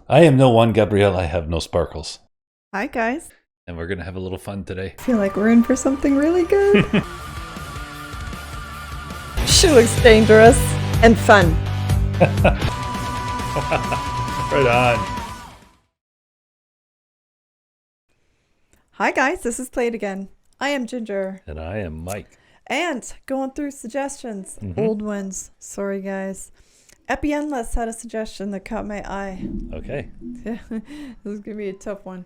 I am no one Gabrielle, I have no sparkles. Hi, guys. And we're going to have a little fun today. I feel like we're in for something really good. She looks dangerous and fun. Right on. Hi, guys. This is Play It Again. I am Ginger. And I am Mike. And going through suggestions. Old ones. Sorry, guys. Epi Endless had a suggestion that caught my eye. Okay. This is going to be a tough one.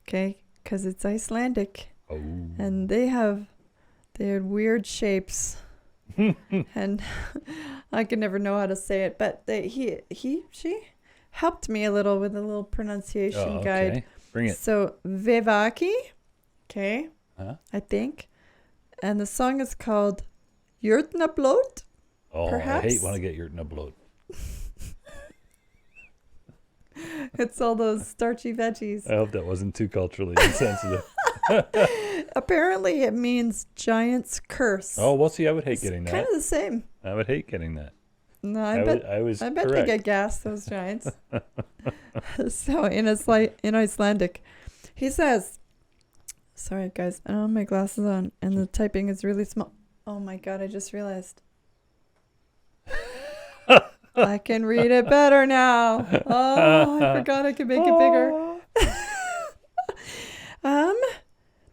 Okay? Because it's Icelandic. Oh. And they had weird shapes. And I can never know how to say it. But she helped me a little with a little pronunciation guide. Bring it. So, VÉVAKI. Okay. Huh? I think. And the song is called Jötnablót. Oh, perhaps? I hate when I get Jötnablót. It's all those starchy veggies. I hope that wasn't too culturally insensitive. Apparently it means giant's curse. Oh, well, see, I would hate getting that. Kind of the same. I would hate getting that. No, I bet they correct. get gas, those giants. So in Icelandic, he says, sorry guys, I don't have my glasses on and the typing is really small. Oh my God, I just realized. I can read it better now. Oh, I forgot I could make it bigger.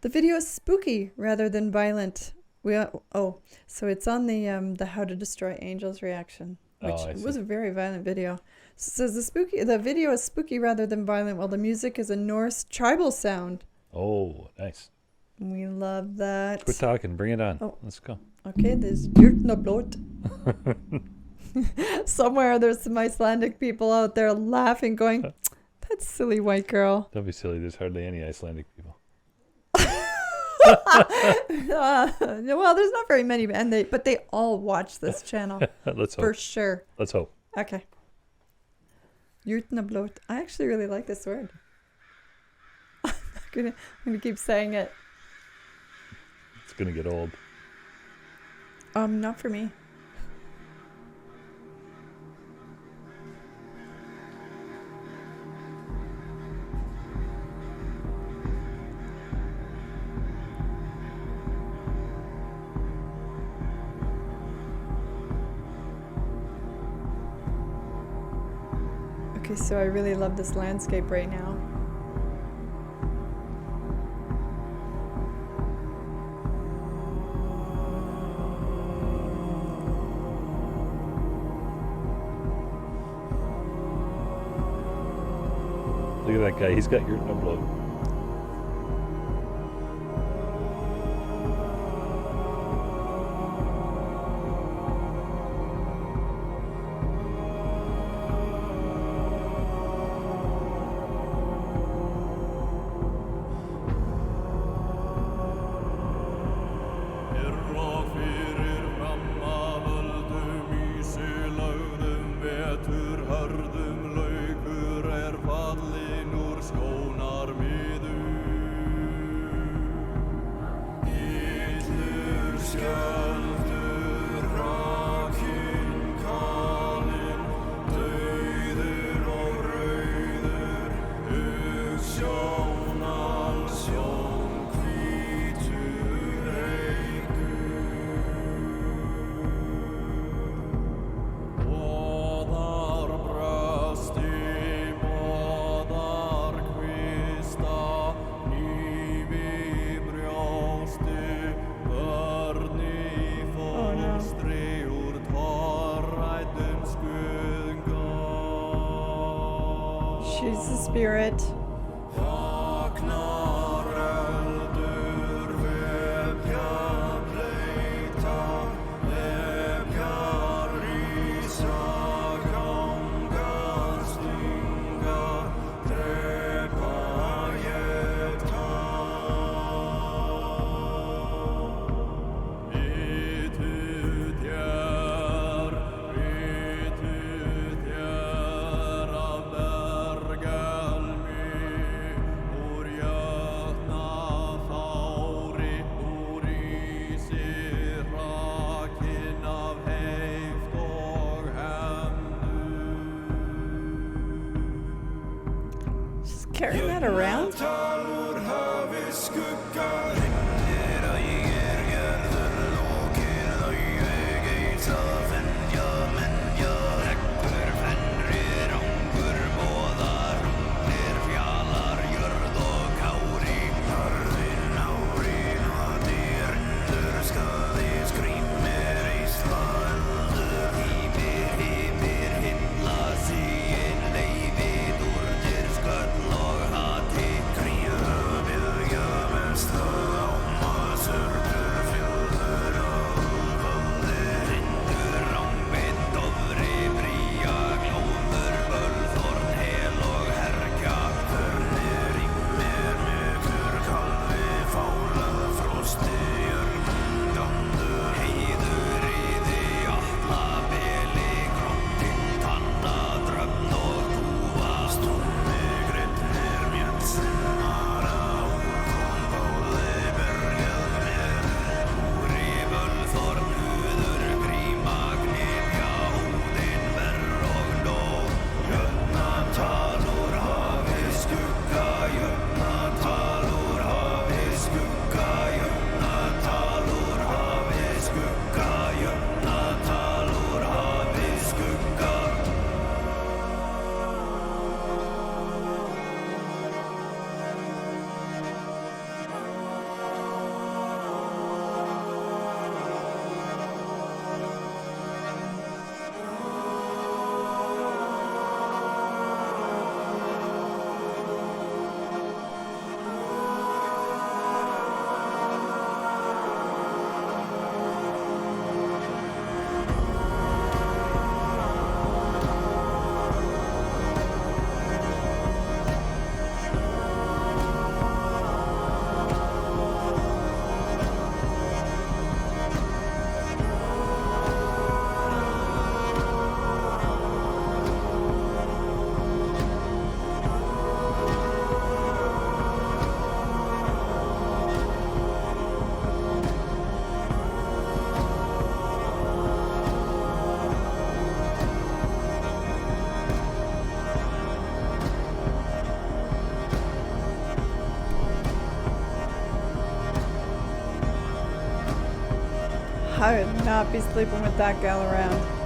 The video is spooky rather than violent. So it's on the How to Destroy Angels reaction, which was a very violent video. So it says the video is spooky rather than violent, while the music is a Norse tribal sound. Oh, nice. We love that. Quit talking. Bring it on. Oh. Let's go. Okay, there's Jötnablót. Somewhere there's some Icelandic people out there laughing, going, "That silly white girl." Don't be silly. There's hardly any Icelandic people. Well, there's not very many, but they all watch this channel. Let's hope. For sure. Let's hope. Okay. Jötnablót. I actually really like this word. I'm gonna keep saying it. It's gonna get old. Not for me. Okay, so I really love this landscape right now. Look at that guy. He's got Jötnablót. She's the spirit. carrying that around? I would not be sleeping with that gal around.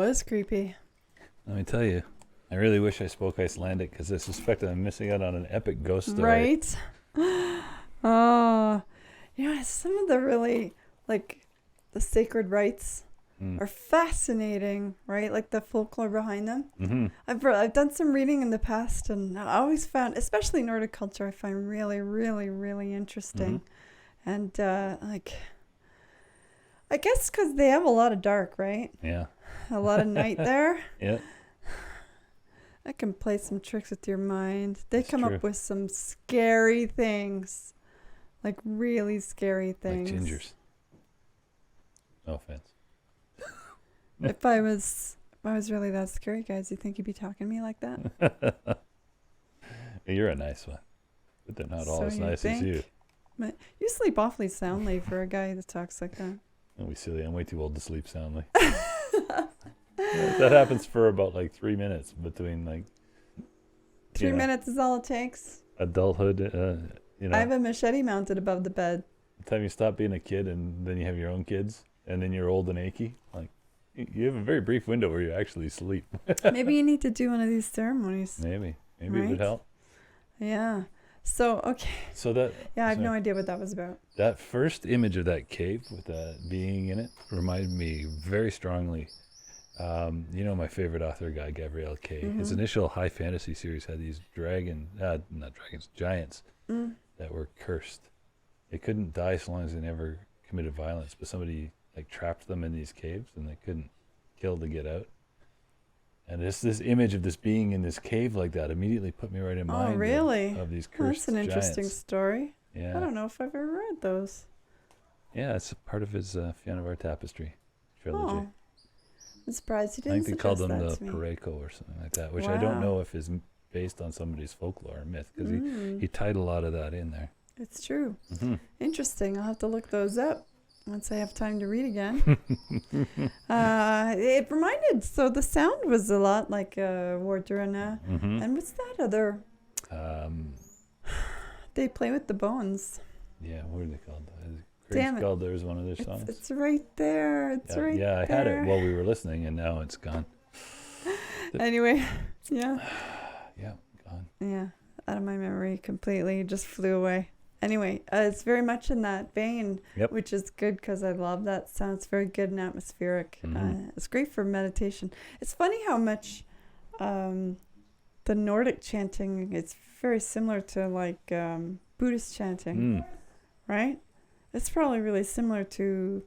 was creepy. Let me tell you, I really wish I spoke Icelandic because I suspect I'm missing out on an epic ghost story. Right? Oh, some of the really, like, the sacred rites are fascinating, right? Like the folklore behind them. Mm-hmm. I've done some reading in the past, and I always found, especially Nordic culture, I find really, really, really interesting. And like, I guess because they have a lot of dark, right? Yeah. A lot of night there. Yeah. That can play some tricks with your mind. They That's come true. up with some scary things, like really scary things. Like gingers. No offense. If I was really that scary, guys, you think you'd be talking to me like that? You're a nice one, but they're not all So as you nice as you. think? But you sleep awfully soundly for a guy that talks like that. Don't be silly. I'm way too old to sleep soundly. That happens for about like 3 minutes between like 3 minutes is all it takes. adulthood. I have a machete mounted above the bed. The time you stop being a kid and then you have your own kids and then you're old and achy, like you have a very brief window where you actually sleep. Maybe you need to do one of these ceremonies. Maybe it Right? would help. Yeah. So, okay. So that Yeah, I have no idea what that was about. that first image of that cave with that being in it reminded me very strongly. My favorite author guy, Gabriel Kay. His initial high fantasy series had these giants that were cursed. They couldn't die so long as they never committed violence, but somebody like trapped them in these caves and they couldn't kill to get out. And this image of this being in this cave like that immediately put me right in mind. Oh, really? Of these Well, cursed that's an interesting giants. story. Yeah. I don't know if I've ever read those. Yeah, it's a part of his Fianna Var Tapestry trilogy. Oh, I'm surprised you I didn't think they called suggest them that the to me. Pareko or something like that, which I don't Wow. know if is based on somebody's folklore or myth, because Mm. he tied a lot of that in there. It's true. Mm-hmm. Interesting. I'll have to look those up once I have time to read again. It reminded, so the sound was a lot like Wardruna. Mm-hmm. And what's that other? They play with the bones. Yeah, what are they called? Damn Craig it. Skulder is one of their songs. It's right there. It's yeah, right yeah, I there. had it while we were listening, and now it's gone. Anyway, yeah. Yeah, gone. Yeah, out of my memory completely. Just flew away. Anyway, it's very much in that vein, Yep. which is good because I love that sound. It's very good and atmospheric. Mhm. It's great for meditation. It's funny how much the Nordic chanting is very similar to like Buddhist chanting, right? It's probably really similar to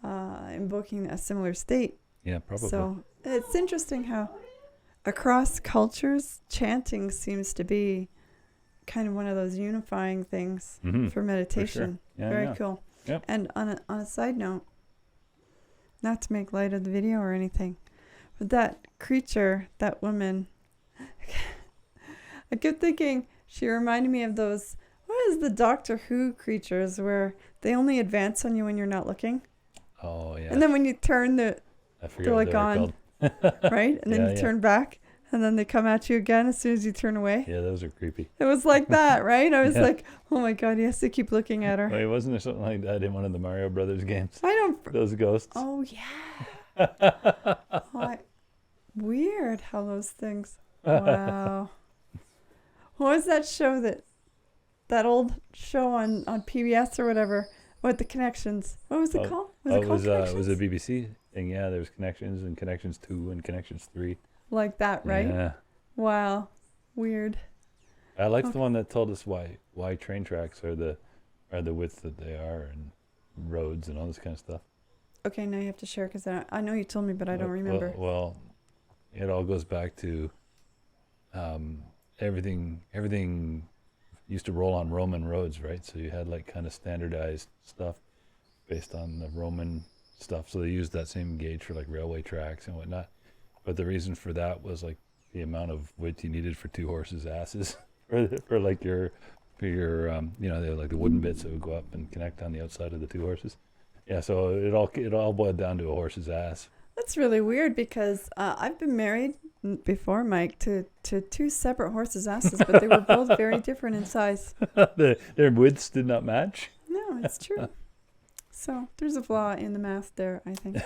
invoking a similar state. Yeah, probably. So it's interesting how across cultures, chanting seems to be kind of one of those unifying things for meditation. Yeah, Very yeah. cool. Yep. And on a side note, not to make light of the video or anything, but that creature, that woman, I kept thinking she reminded me of those, what is the Doctor Who creatures where they only advance on you when you're not looking? Oh, yeah. And then when you turn, I forget they're what like they were on. called. right? And then Yeah, you yeah. turn back, and then they come at you again as soon as you turn away. Yeah, those are creepy. It was like that, right? I was Yeah. like, oh my God, he has to keep looking at her. Wait, wasn't there something like that in one of the Mario Brothers games? I don't. Those ghosts? Oh, yeah. Weird how those things. Wow. What was that show that old show on PBS or whatever with the connections? What was it called? Was it called it was a Connections? BBC thing. Yeah, there was Connections and Connections 2 and Connections 3. Like that, right? Yeah. Wow. Weird. I liked the one that told us why train tracks are the width that they are and roads and all this kind of stuff. Okay, now you have to share because I know you told me, but I don't remember. Well, it all goes back to everything used to roll on Roman roads, right? So you had like kind of standardized stuff based on the Roman stuff. So they used that same gauge for like railway tracks and whatnot. But the reason for that was like the amount of width you needed for two horses' asses for like your they were like the wooden bits that would go up and connect on the outside of the two horses. Yeah, so it all boiled down to a horse's ass. That's really weird because I've been married before, Mike, to two separate horses' asses, but they were both very different in size. Their widths did not match. No, it's true. So there's a flaw in the math there, I think.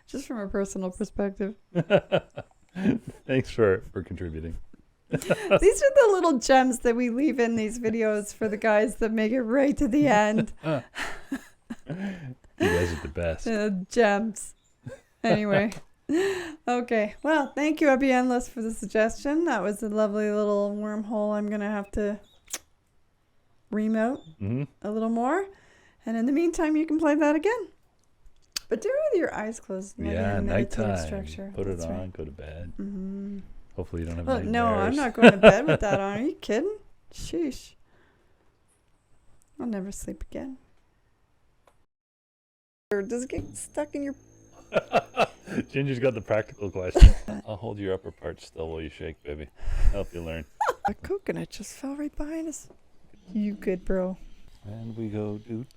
Just from a personal perspective. Thanks for contributing. These are the little gems that we leave in these videos for the guys that make it right to the end. You guys are the best. Gems. Anyway. Okay. Well, thank you, Abby Endless, for the suggestion. That was a lovely little wormhole I'm going to have to remote a little more. And in the meantime, you can play that again. But do it with your eyes closed. Yeah, nighttime. Structure. Put it That's on, right. go to bed. Mm-hmm. Hopefully you don't have Well, nightmares. no, I'm not going to bed with that on. Are you kidding? Sheesh. I'll never sleep again. Does it get stuck in your... Ginger's got the practical question. I'll hold your upper part still while you shake, baby. Help you learn. A coconut just fell right behind us. You good, bro. And we go doot